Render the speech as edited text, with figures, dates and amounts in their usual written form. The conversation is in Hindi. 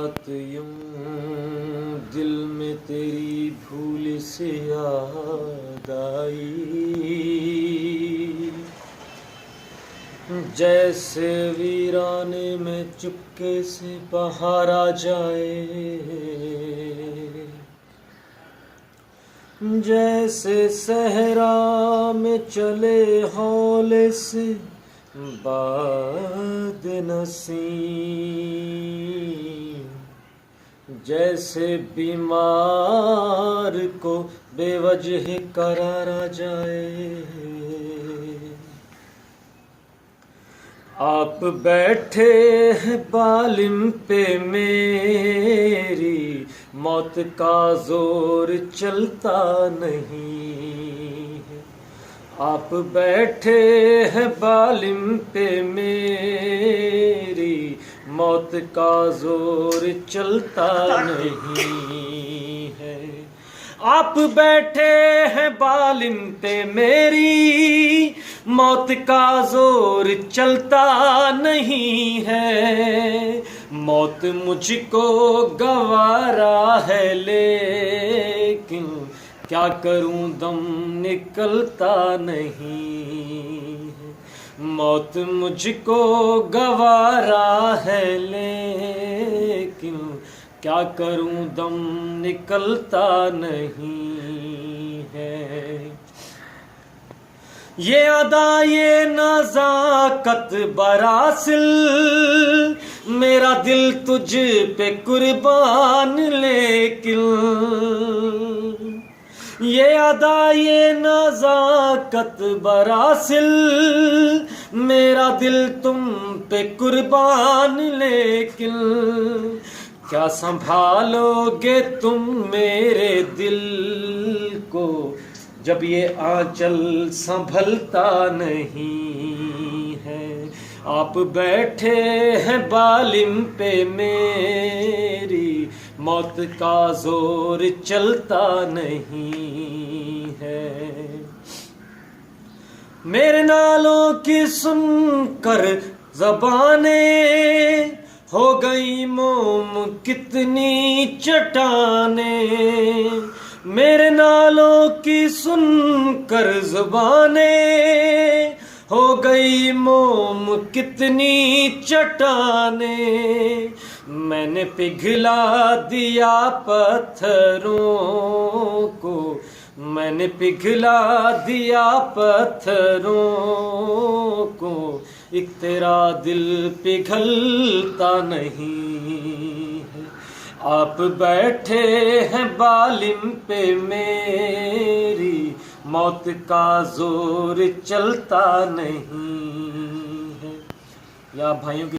रात यूं दिल में तेरी भूल से याद आई, जैसे वीराने में चुपके से बाहर आ जाए, जैसे सहरा में चले हौले से बाद नसीम, जैसे बीमार को बेवजह करार आ जाए। आप बैठे हैं बालिम पे मेरी, मौत का जोर चलता नहीं है। आप बैठे हैं बालिम पे मेरी, मौत का जोर चलता नहीं है। आप बैठे हैं बालिम पे मेरी, मौत का जोर चलता नहीं है। मौत मुझको गवारा है, लेकिन क्या करूं दम निकलता नहीं है। मौत मुझको गवारा है, लेकिन क्या करूं दम निकलता नहीं है। ये अदा ये नज़ाकत बरासिल, मेरा दिल तुझ पे कुर्बान लेकिन। ये अदा ये नज़ाकत बरासिल, मेरा दिल तुम पे कुर्बान लेकिन। क्या संभालोगे तुम मेरे दिल को, जब ये आंचल संभलता नहीं है। आप बैठे हैं बालिम पे मेरी, मौत का जोर चलता नहीं है। मेरे नालों की सुनकर ज़बाने हो गई मोम कितनी चट्टाने। मेरे नालों की सुनकर ज़ुबाने हो गई मोम कितनी चट्टाने। मैंने पिघला दिया पत्थरों को, मैंने पिघला दिया पत्थरों को, एक तेरा दिल पिघलता नहीं है। आप बैठे हैं बालिम पे मेरी, मौत का जोर चलता नहीं है। या भाइयों की